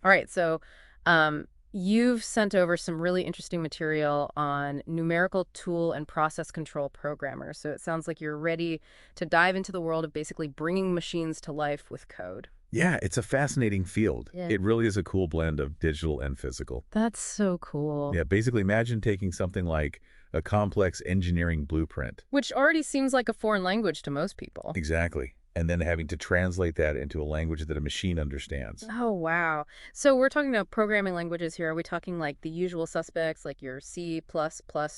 All right, so um, you've sent over some really interesting material on numerical tool and process control programmers. So it sounds like you're ready to dive into the world of basically bringing machines to life with code. Yeah, it's a fascinating field. Yeah. It really is a cool blend of digital and physical. That's so cool. Yeah, basically imagine taking something like a complex engineering blueprint. Which already seems like a foreign language to most people. Exactly. And then having to translate that into a language that a machine understands. Oh, wow. So we're talking about programming languages here. Are we talking like the usual suspects, like your C++,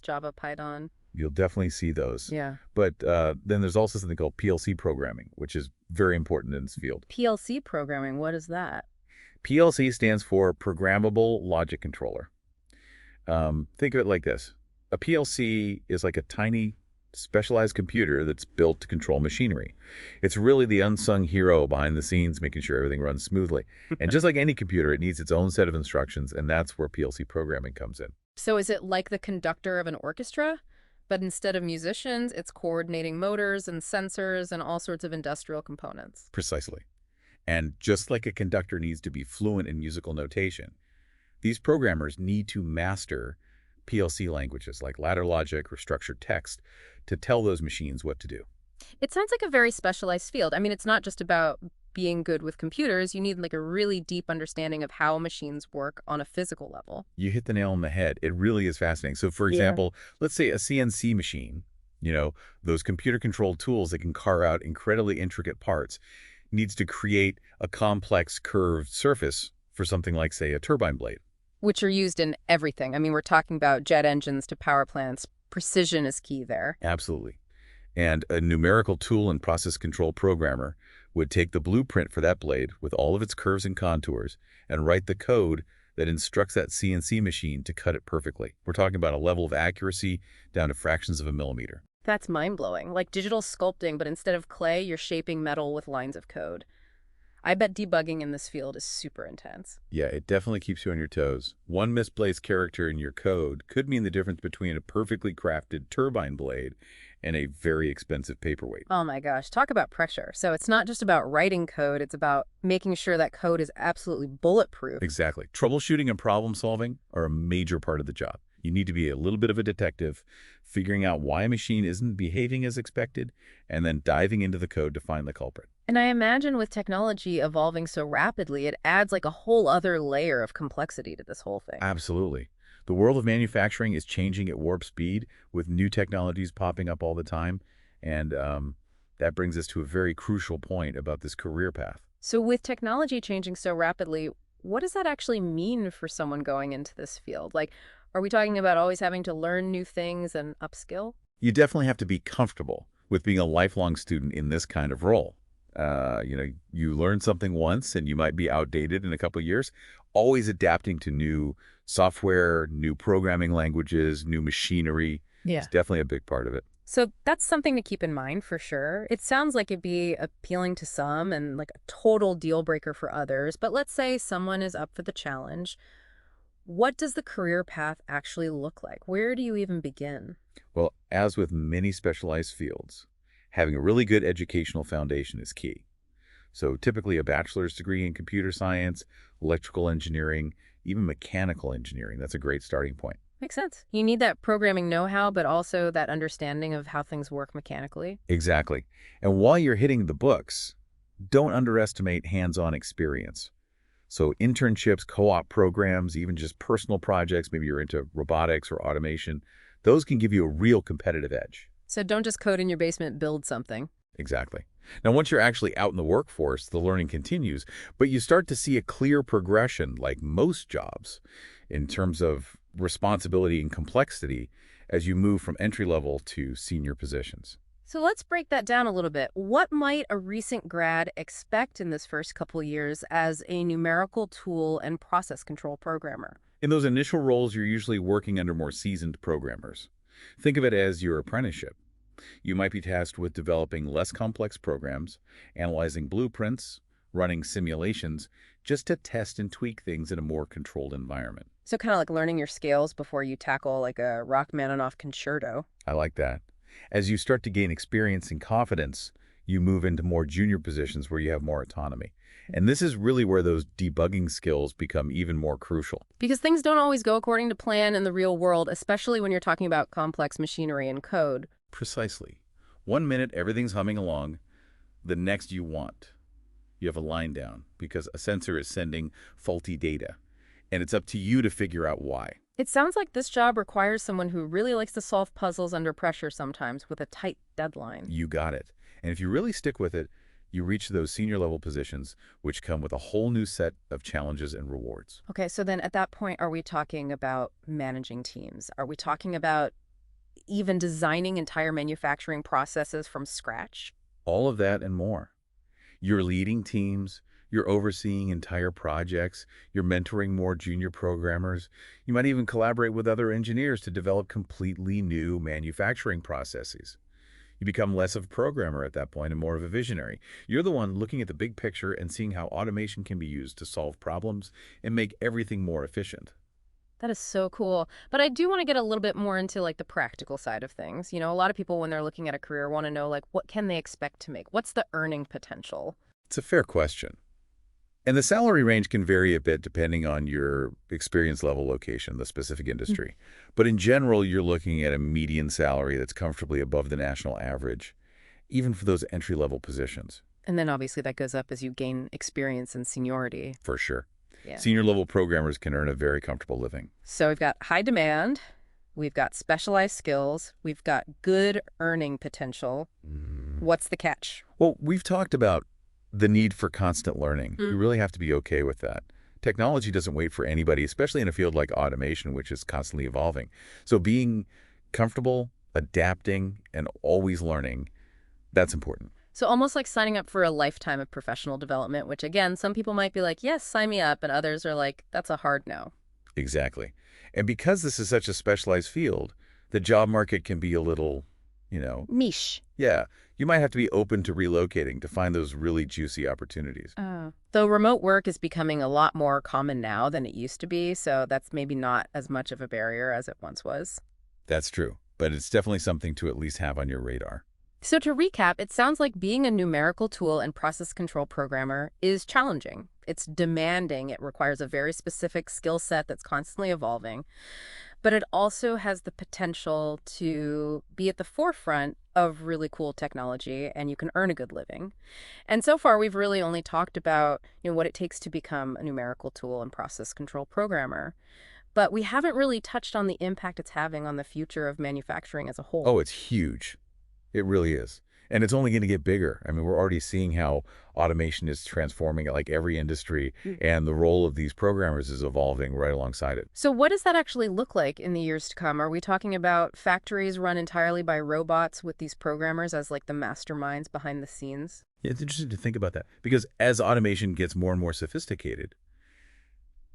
Java, Python? You'll definitely see those. Yeah. But then there's also something called PLC programming, which is very important in this field. PLC programming, what is that? PLC stands for Programmable Logic Controller. Think of it like this. A PLC is like a tiny, specialized computer that's built to control machinery. It's really the unsung hero behind the scenes, making sure everything runs smoothly. And just like any computer, it needs its own set of instructions, and that's where PLC programming comes in. So is it like the conductor of an orchestra? But instead of musicians, it's coordinating motors and sensors and all sorts of industrial components. Precisely. And just like a conductor needs to be fluent in musical notation, these programmers need to master PLC languages like ladder logic or structured text to tell those machines what to do. It sounds like a very specialized field. I mean, it's not just about being good with computers. You need like a really deep understanding of how machines work on a physical level. You hit the nail on the head. It really is fascinating. So, for Yeah. example, let's say a CNC machine, those computer-controlled tools that can carve out incredibly intricate parts, needs to create a complex curved surface for something like, say, a turbine blade. Which are used in everything. I mean, we're talking about jet engines to power plants. Precision is key there. Absolutely. And a numerical tool and process control programmer would take the blueprint for that blade with all of its curves and contours and write the code that instructs that CNC machine to cut it perfectly. We're talking about a level of accuracy down to fractions of a millimeter. That's mind-blowing. Like digital sculpting, but instead of clay, you're shaping metal with lines of code. I bet debugging in this field is super intense. Yeah, it definitely keeps you on your toes. One misplaced character in your code could mean the difference between a perfectly crafted turbine blade and a very expensive paperweight. Oh my gosh, talk about pressure. So it's not just about writing code, it's about making sure that code is absolutely bulletproof. Exactly. Troubleshooting and problem solving are a major part of the job. You need to be a little bit of a detective, figuring out why a machine isn't behaving as expected, and then diving into the code to find the culprit. And I imagine with technology evolving so rapidly, it adds like a whole other layer of complexity to this whole thing. Absolutely. The world of manufacturing is changing at warp speed with new technologies popping up all the time. And that brings us to a very crucial point about this career path. So with technology changing so rapidly, what does that actually mean for someone going into this field? Like, are we talking about always having to learn new things and upskill? You definitely have to be comfortable with being a lifelong student in this kind of role. You learn something once and you might be outdated in a couple of years, always adapting to new software, new programming languages, new machinery Yeah. is definitely a big part of it. So that's something to keep in mind for sure. It sounds like it'd be appealing to some and like a total deal breaker for others. But let's say someone is up for the challenge. What does the career path actually look like? Where do you even begin? Well, as with many specialized fields, having a really good educational foundation is key. So typically a bachelor's degree in computer science, electrical engineering, even mechanical engineering, that's a great starting point. Makes sense. You need that programming know-how, but also that understanding of how things work mechanically. Exactly. And while you're hitting the books, don't underestimate hands-on experience. So internships, co-op programs, even just personal projects, maybe you're into robotics or automation, those can give you a real competitive edge. So don't just code in your basement, build something. Exactly. Now, once you're actually out in the workforce, the learning continues, but you start to see a clear progression, like most jobs, in terms of responsibility and complexity as you move from entry level to senior positions. So let's break that down a little bit. What might a recent grad expect in this first couple years as a numerical tool and process control programmer? In those initial roles, you're usually working under more seasoned programmers. Think of it as your apprenticeship. You might be tasked with developing less complex programs, analyzing blueprints, running simulations, just to test and tweak things in a more controlled environment. So kind of like learning your scales before you tackle like a Rachmaninoff concerto. I like that. As you start to gain experience and confidence, you move into more junior positions where you have more autonomy. And this is really where those debugging skills become even more crucial. Because things don't always go according to plan in the real world, especially when you're talking about complex machinery and code. Precisely. 1 minute, everything's humming along. The next you have a line down because a sensor is sending faulty data. And it's up to you to figure out why. It sounds like this job requires someone who really likes to solve puzzles under pressure sometimes with a tight deadline. You got it. And if you really stick with it, you reach those senior level positions, which come with a whole new set of challenges and rewards. Okay, so then at that point, are we talking about managing teams? Are we talking about even designing entire manufacturing processes from scratch? All of that and more. You're leading teams, you're overseeing entire projects, you're mentoring more junior programmers. You might even collaborate with other engineers to develop completely new manufacturing processes. You become less of a programmer at that point and more of a visionary. You're the one looking at the big picture and seeing how automation can be used to solve problems and make everything more efficient. That is so cool. But I do want to get a little bit more into like the practical side of things. A lot of people when they're looking at a career want to know like what can they expect to make? What's the earning potential? It's a fair question. And the salary range can vary a bit depending on your experience level, location, the specific industry. But in general, you're looking at a median salary that's comfortably above the national average, even for those entry-level positions. And then obviously that goes up as you gain experience and seniority. For sure. Yeah. Senior-level programmers can earn a very comfortable living. So we've got high demand, we've got specialized skills, we've got good earning potential. What's the catch? Well, we've talked about the need for constant learning. You really have to be okay with that. Technology doesn't wait for anybody, especially in a field like automation, which is constantly evolving. So being comfortable, adapting, and always learning, that's important. So almost like signing up for a lifetime of professional development, which again, some people might be like, yes, sign me up, and others are like, that's a hard no. Exactly. And because this is such a specialized field, the job market can be a little, Niche. yeah, you might have to be open to relocating to find those really juicy opportunities. Though remote work is becoming a lot more common now than it used to be, so that's maybe not as much of a barrier as it once was. That's true, but it's definitely something to at least have on your radar. So to recap, it sounds like being a numerical tool and process control programmer is challenging. It's demanding. It requires a very specific skill set that's constantly evolving. But it also has the potential to be at the forefront of really cool technology, and you can earn a good living. And so far, we've really only talked about, what it takes to become a numerical tool and process control programmer. But we haven't really touched on the impact it's having on the future of manufacturing as a whole. Oh, it's huge. It really is. And it's only going to get bigger. I mean, we're already seeing how automation is transforming like every industry, and the role of these programmers is evolving right alongside it. So what does that actually look like in the years to come? Are we talking about factories run entirely by robots with these programmers as like the masterminds behind the scenes? Yeah, it's interesting to think about that because as automation gets more and more sophisticated,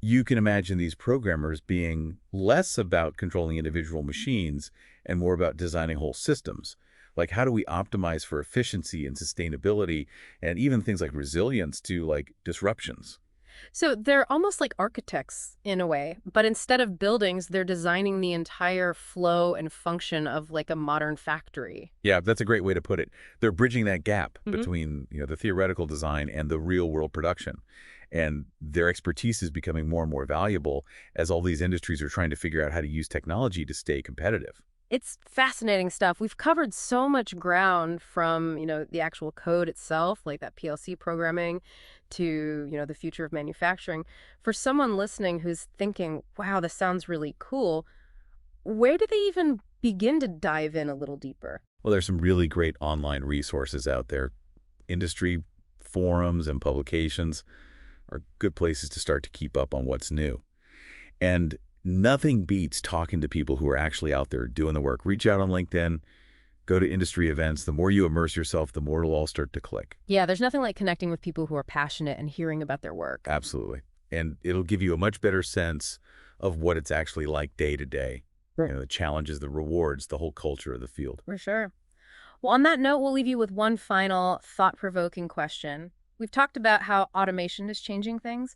you can imagine these programmers being less about controlling individual machines and more about designing whole systems. Like, how do we optimize for efficiency and sustainability and even things like resilience to like disruptions? So they're almost like architects in a way, but instead of buildings, they're designing the entire flow and function of like a modern factory. Yeah, that's a great way to put it. They're bridging that gap between, the theoretical design and the real world production. And their expertise is becoming more and more valuable as all these industries are trying to figure out how to use technology to stay competitive. It's fascinating stuff. We've covered so much ground from, the actual code itself, like that PLC programming, to, the future of manufacturing. For someone listening who's thinking, wow, this sounds really cool, where do they even begin to dive in a little deeper? Well, there's some really great online resources out there. Industry forums and publications are good places to start to keep up on what's new. And nothing beats talking to people who are actually out there doing the work. Reach out on LinkedIn, go to industry events. The more you immerse yourself, the more it'll all start to click. Yeah, there's nothing like connecting with people who are passionate and hearing about their work. Absolutely. And it'll give you a much better sense of what it's actually like day to day. Right. The challenges, the rewards, the whole culture of the field. For sure. Well, on that note, we'll leave you with one final thought-provoking question. We've talked about how automation is changing things,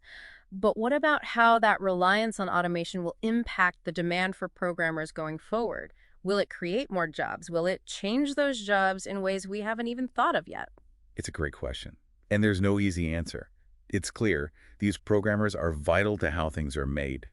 but what about how that reliance on automation will impact the demand for programmers going forward? Will it create more jobs? Will it change those jobs in ways we haven't even thought of yet? It's a great question. And there's no easy answer. It's clear these programmers are vital to how things are made,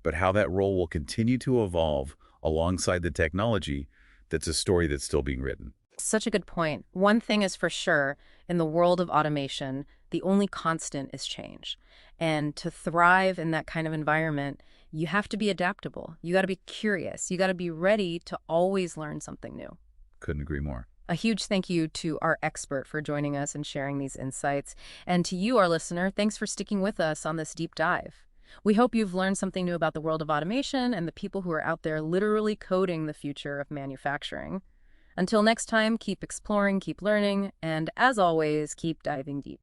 but how that role will continue to evolve alongside the technology, that's a story that's still being written. Such a good point. One thing is for sure, in the world of automation, the only constant is change. And to thrive in that kind of environment, you have to be adaptable. You got to be curious. You got to be ready to always learn something new. Couldn't agree more. A huge thank you to our expert for joining us and sharing these insights. And to you, our listener, thanks for sticking with us on this deep dive. We hope you've learned something new about the world of automation and the people who are out there literally coding the future of manufacturing. Until next time, keep exploring, keep learning, and as always, keep diving deep.